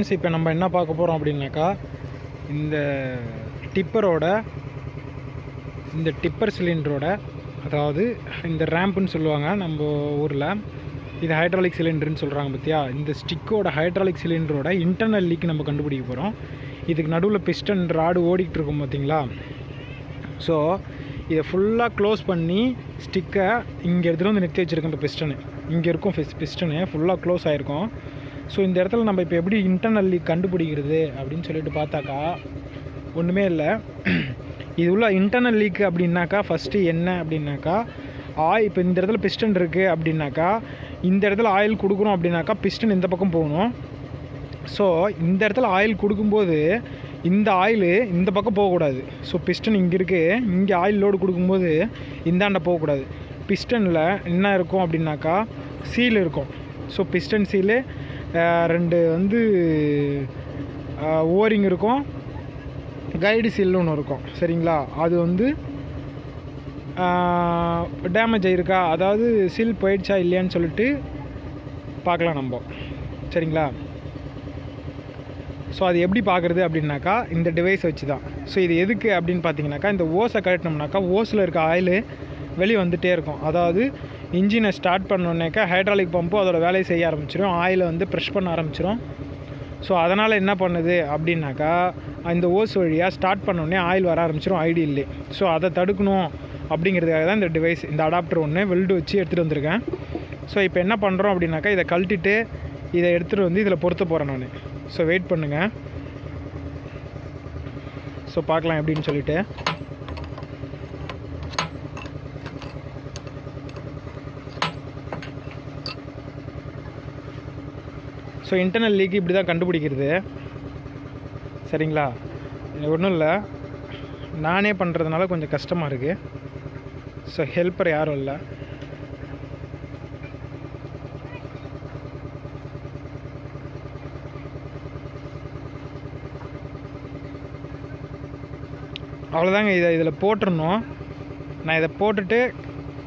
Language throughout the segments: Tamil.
ஃப்ரெண்ட்ஸ், இப்போ நம்ம என்ன பார்க்க போகிறோம் அப்படின்னாக்கா, இந்த டிப்பர் சிலிண்டரோட, அதாவது இந்த ரேம்புன்னு சொல்லுவாங்க நம்ம ஊரில், இது ஹைட்ராலிக் சிலிண்டருன்னு சொல்கிறாங்க பார்த்தியா. இந்த ஸ்டிக்கோட ஹைட்ராலிக் சிலிண்டரோட இன்டர்னல் லீக் நம்ம கண்டுபிடிக்க போகிறோம். இதுக்கு நடுவில் பிஸ்டன் ராடு ஓடிக்கிட்டு இருக்கும் பார்த்தீங்களா. ஸோ இதை ஃபுல்லாக க்ளோஸ் பண்ணி ஸ்டிக்கை இங்கே எடுத்துகிட்டு வந்து நிறுத்தி வச்சுருக்கோம். இந்த பிஸ்டனு இங்கே இருக்கும், பிஸ்டனு ஃபுல்லாக க்ளோஸ் ஆகிருக்கும். ஸோ இந்த இடத்துல நம்ம இப்போ எப்படி இன்டர்னல் லீக் கண்டுபிடிக்கிறது அப்படின்னு சொல்லிட்டு பார்த்தாக்கா ஒன்றுமே இல்லை. இது உள்ள இன்டர்னல் லீக் அப்படின்னாக்கா ஃபஸ்ட்டு என்ன அப்படின்னாக்கா, இப்போ இந்த இடத்துல பிஸ்டன் இருக்குது அப்படின்னாக்கா, இந்த இடத்துல ஆயில் கொடுக்குறோம் அப்படின்னாக்கா பிஸ்டன் இந்த பக்கம் போகணும். ஸோ இந்த இடத்துல ஆயில் கொடுக்கும்போது இந்த ஆயிலு இந்த பக்கம் போகக்கூடாது. ஸோ பிஸ்டன் இங்கே இருக்குது, இங்கே ஆயில் லோடு கொடுக்கும்போது இந்தாண்ட போகக்கூடாது. பிஸ்டனில் என்ன இருக்கும் அப்படின்னாக்கா சீல் இருக்கும். ஸோ பிஸ்டன் சீலு 2 ஓரிங் இருக்கும், கைடு சீல்னு ஒன்று இருக்கும். சரிங்களா, அது டேமேஜ் ஆகிருக்கா, அதாவது சீல் போயிடுச்சா இல்லையான்னு சொல்லிட்டு பார்க்கலாம் நம்ம. சரிங்களா, ஸோ அது எப்படி பார்க்குறது அப்படின்னாக்கா இந்த டிவைஸ் வச்சு தான். ஸோ இது எதுக்கு அப்படின்னு பார்த்தீங்கன்னாக்கா, இந்த ஓஸை கழட்டினோம்னாக்கா ஓஸில் இருக்க ஆயில் வெளியே வந்துகிட்டே இருக்கும். அதாவது இன்ஜினை ஸ்டார்ட் பண்ணோன்னேக்கா ஹைட்ராலிக் பம்பு அதோட வேலையை செய்ய ஆரம்பிச்சிடும், ஆயிலை ப்ரெஷ் பண்ண ஆரம்பிச்சிடும். ஸோ அதனால் என்ன பண்ணுது அப்படின்னாக்கா, இந்த ஓஸ் வழியாக ஸ்டார்ட் பண்ணோடனே ஆயில் வர ஆரம்பிச்சிடும் ஐடியிலே. ஸோ அதை தடுக்கணும் அப்படிங்கிறதுக்காக தான் இந்த டிவைஸ், இந்த அடாப்டர் ஒன்று வெல்டு வச்சு எடுத்துகிட்டு வந்திருக்கேன். ஸோ இப்போ என்ன பண்ணுறோம் அப்படின்னாக்கா, இதை கழட்டிட்டு இதை எடுத்துகிட்டு வந்து இதில் பொறுத்த போகிறேன் நான். ஸோ வெயிட் பண்ணுங்கள், ஸோ பார்க்கலாம் எப்படின்னு சொல்லிட்டு. ஸோ இன்டர்னல் லீக் இப்படி தான் கண்டுபிடிக்கிறது. சரிங்களா, ஒன்றும் இல்லை, நானே பண்ணுறதுனால கொஞ்சம் கஷ்டமாக இருக்குது. ஸோ ஹெல்ப்பர் யாரும் இல்லை. அவ்வளோதாங்க, இதில் போட்டுருணும். நான் இதை போட்டுட்டு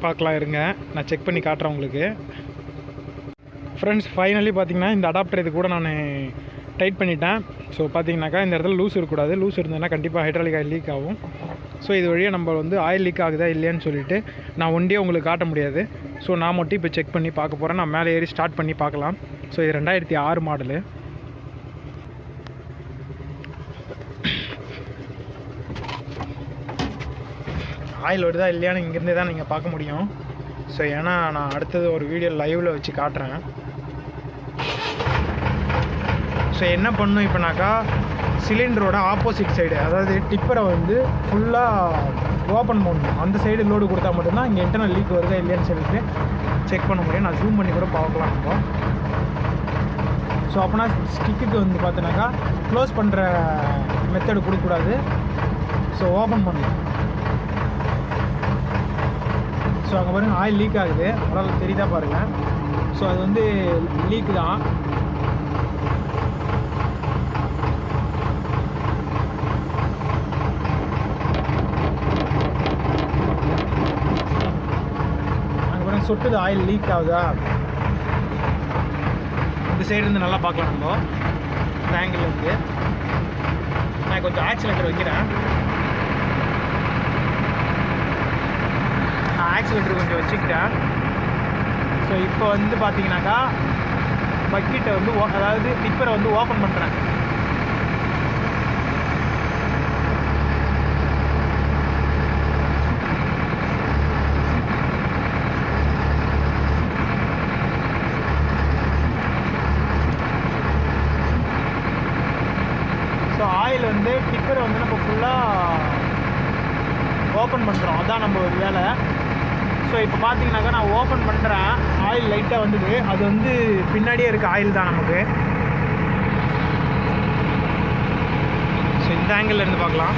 பார்க்கலாம் இருங்க, நான் செக் பண்ணி காட்டுறேன் உங்களுக்கு. ஃப்ரெண்ட்ஸ், ஃபைனலி பார்த்தீங்கன்னா இந்த அடாப்டர் இது கூட நான் டைட் பண்ணிட்டேன். ஸோ பார்த்தீங்கன்னாக்கா இந்த இடத்துல லூஸ் இருக்கக்கூடாது, லூஸ் இருந்ததுன்னா கண்டிப்பாக ஹைட்ராலிக் ஆயில் லீக் ஆகும். ஸோ இது வழியாக நம்ம ஆயில் லீக் ஆகுதா இல்லையான்னு சொல்லிட்டு நான் ஒண்டியே உங்களுக்கு காட்ட முடியாது. ஸோ நான் மட்டும் இப்போ செக் பண்ணி பார்க்க போகிறேன். நான் மேலே ஏறி ஸ்டார்ட் பண்ணி பார்க்கலாம். ஸோ இது 2006 மாடலு. ஆயில் வருதா இல்லையான்னு இங்கேருந்தே தான் நீங்கள் பார்க்க முடியும். ஸோ ஏன்னா நான் அடுத்தது ஒரு வீடியோ லைவில் வச்சு காட்டுறேன். ஸோ என்ன பண்ணணும் இப்போனாக்கா, சிலிண்டரோட ஆப்போசிட் சைடு, அதாவது டிப்பரை ஃபுல்லாக ஓப்பன் பண்ணணும். அந்த சைடு லோடு கொடுத்தா மட்டும்தான் இங்கே இன்டர்னல் லீக் வருதா இல்லையான்னு சொல்லிட்டு செக் பண்ண முடியும். நான் ஜூம் பண்ணி கூட பார்க்கலாம் இப்போ. ஸோ அப்போனா ஸ்டிக்குக்கு பார்த்தீங்கன்னாக்கா க்ளோஸ் பண்ணுற மெத்தடு கொடுக்கக்கூடாது. ஸோ ஓப்பன் பண்ணணும். ஸோ அங்கே பாருங்கள் ஆயில் லீக் ஆகுது, அதனால் தெரியுதா பாருங்கள். ஸோ அது லீக் தான். அங்கே பாருங்கள் சொட்டுது, ஆயில் லீக் ஆகுதா. இந்த சைடு நல்லா பார்க்கலாம் நம்ம, இந்த ஆங்கிள் நான் கொஞ்சம் ஆக்சிலேட்டர் வைக்கிறேன். ஆக்சிலேட்டர் கொஞ்சம் வச்சுக்கிட்டேன். ஸோ இப்போ பார்த்தீங்கன்னாக்கா பக்கெட்டை அதாவது டிப்பரை ஓப்பன் பண்ணுறேன். ஸோ ஆயில் டிப்பரை நம்ம ஃபுல்லாக ஓப்பன் பண்ணுறோம், அதுதான் நம்ம ஒரு வேலை. ஸோ இப்போ பார்த்தீங்கன்னாக்கா நான் ஓப்பன் பண்ணுறேன், ஆயில் லைட்டாக வந்தது. அது பின்னாடியே இருக்க ஆயில் தான் நமக்கு. ஸோ இந்த ஆங்கிள் இருந்து பார்க்கலாம்.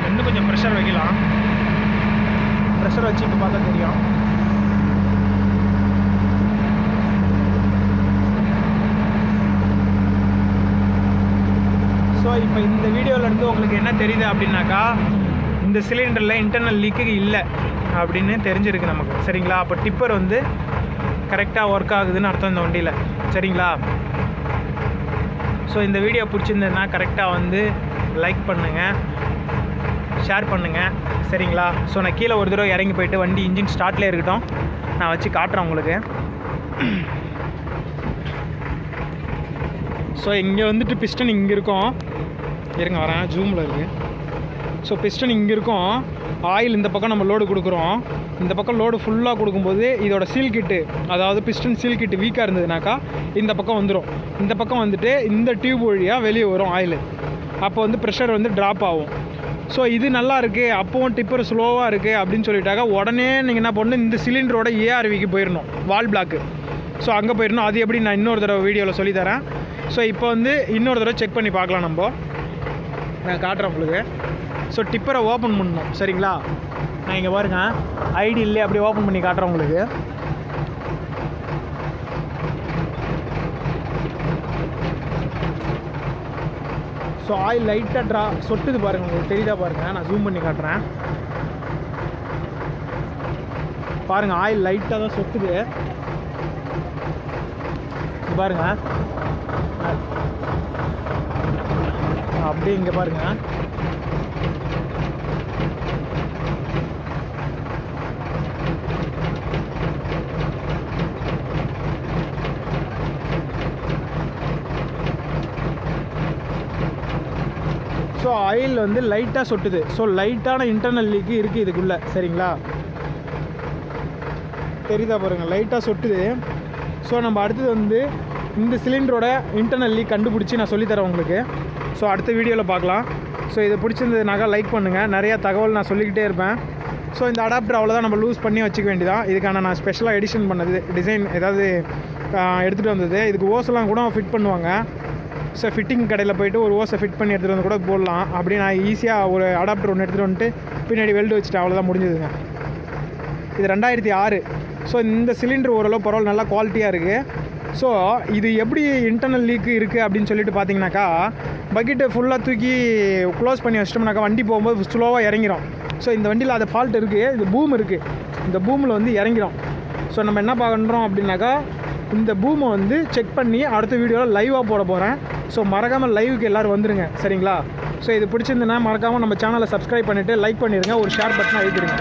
இன்னும் கொஞ்சம் ப்ரெஷர் வைக்கலாம். ப்ரெஷர் வச்சு இப்போ பார்த்தா தெரியும். ஸோ இப்போ இந்த வீடியோவிலேருந்து உங்களுக்கு என்ன தெரியுது அப்படின்னாக்கா, இந்த சிலிண்டரில் இன்டர்னல் லீக்கு இல்லை அப்படின்னு தெரிஞ்சிருக்கு நமக்கு. சரிங்களா, அப்போ டிப்பர் கரெக்டாக ஒர்க் ஆகுதுன்னு அர்த்தம் இந்த வண்டியில். சரிங்களா? ஸோ இந்த வீடியோ பிடிச்சிருந்ததுன்னா கரெக்டாக வந்து லைக் பண்ணுங்கள், ஷேர் பண்ணுங்கள். சரிங்களா? ஸோ நான் கீழே ஒரு தடவை இறங்கி போயிட்டு வண்டி இன்ஜின் ஸ்டார்ட்லேயே இருக்கட்டும், நான் வச்சு காட்டுறேன் உங்களுக்கு. ஸோ இங்கே வந்துட்டு பிஸ்டன் இங்கே இருக்கும், இருங்க வரேன், ஜூமில் இருக்குது. ஸோ பிஸ்டன் இங்கே இருக்கும், ஆயில் இந்த பக்கம் நம்ம லோடு கொடுக்குறோம். இந்த பக்கம் லோடு ஃபுல்லாக கொடுக்கும்போது இதோட சீல் கிட்டு, அதாவது பிஸ்டன் சீல் கிட்டு வீக்காக இருந்ததுனாக்கா இந்த பக்கம் வந்துடும். இந்த பக்கம் வந்துட்டு இந்த டியூப் வழியாக வெளியே வரும் ஆயில். அப்போ வந்து ப்ரெஷர் வந்து ட்ராப் ஆகும். ஸோ இது நல்லா இருக்குது, அப்போவும் டிப்பர் ஸ்லோவாக இருக்குது அப்படின்னு சொல்லிட்டாக்கா உடனே நீங்கள் என்ன பண்ணணும், இந்த சிலிண்டரோட ஏஆர்விக்கு போயிடணும், வால் பிளாக்கு. ஸோ அங்கே போயிடணும். அது எப்படி நான் இன்னொரு தடவை வீடியோவில் சொல்லித்தரேன். ஸோ இப்போ வந்து இன்னொரு தடவை செக் பண்ணி பார்க்கலாம். நான் காட்டுறேன் உங்களுக்கு. ஸோ டிப்பரை ஓப்பன் பண்ணணும். சரிங்களா? நான் இங்கே பாருங்கள், ஐடி இல்லை, அப்படியே ஓப்பன் பண்ணி காட்டுறேன் உங்களுக்கு. ஸோ ஆயில் லைட்டாக சொட்டுது பாருங்கள், உங்களுக்கு தெரியுதா பாருங்கள், நான் ஜூம் பண்ணி காட்டுறேன் பாருங்கள். ஆயில் லைட்டாக தான் சொட்டுது பாருங்கள், அப்படியே இங்கே பாருங்கள். ஸோ ஆயில் வந்து லைட்டாக சொட்டுது. ஸோ லைட்டான இன்டர்னல் லீக்கு இருக்குது இதுக்குள்ளே. சரிங்களா? தெரியுதா பாருங்கள், லைட்டாக சொட்டுது. ஸோ நம்ம அடுத்தது வந்து இந்த சிலிண்டரோட இன்டர்னல் லீக் கண்டுபிடிச்சி நான் சொல்லித்தரேன் உங்களுக்கு. ஸோ அடுத்த வீடியோவில் பார்க்கலாம். ஸோ இதை பிடிச்சிருந்ததுனாக்கா லைக் பண்ணுங்கள். நிறையா தகவல் நான் சொல்லிக்கிட்டே இருப்பேன். ஸோ இந்த அடாப்டர் அவ்வளோதான், நம்ம லூஸ் பண்ணி வச்சுக்க வேண்டியதான். இதுக்கான நான் ஸ்பெஷலாக எடிஷன் பண்ணது, டிசைன் ஏதாவது எடுத்துகிட்டு வந்தது. இதுக்கு ஓஸெல்லாம் கூட ஃபிட் பண்ணுவாங்க. ஸோ ஃபிட்டிங் கடையில் போய்ட்டு ஒரு ஓஸை ஃபிட் பண்ணி எடுத்துகிட்டு வந்து கூட போடலாம். அப்படி நான் ஈஸியாக ஒரு அடாப்டர் ஒன்று எடுத்துகிட்டு வந்துட்டு பின்னாடி வெல்டு வச்சுட்டு அவ்வளோதான், முடிஞ்சதுங்க. இது 2006. ஸோ இந்த சிலிண்டர் ஓரளவு பரவாயில்ல, நல்லா குவாலிட்டியாக இருக்குது. ஸோ இது எப்படி இன்டர்னல் லீக்கு இருக்குது அப்படின்னு சொல்லிட்டு பார்த்தீங்கன்னாக்கா, பக்கெட்டை ஃபுல்லாக தூக்கி க்ளோஸ் பண்ணி வச்சிட்டோம்னாக்கா வண்டி போகும்போது ஸ்லோவாக இறங்கிடும். ஸோ இந்த வண்டியில் அது ஃபால்ட் இருக்குது, இது பூம் இருக்குது, இந்த பூமில் வந்து இறங்கிடும். ஸோ நம்ம என்ன பண்ணுறோம் அப்படின்னாக்கா, இந்த பூமை வந்து செக் பண்ணி அடுத்த வீடியோவில் லைவாக போட போகிறேன். ஸோ மறக்காமல் லைவுக்கு எல்லோரும் வந்துடுங்க. சரிங்களா? ஸோ இது பிடிச்சிருந்துன்னா மறக்காமல் நம்ம சேனலை சப்ஸ்கிரைப் பண்ணிவிட்டு லைக் பண்ணிடுங்க, ஒரு ஷேர் பட்டனை அழுத்திடுங்க.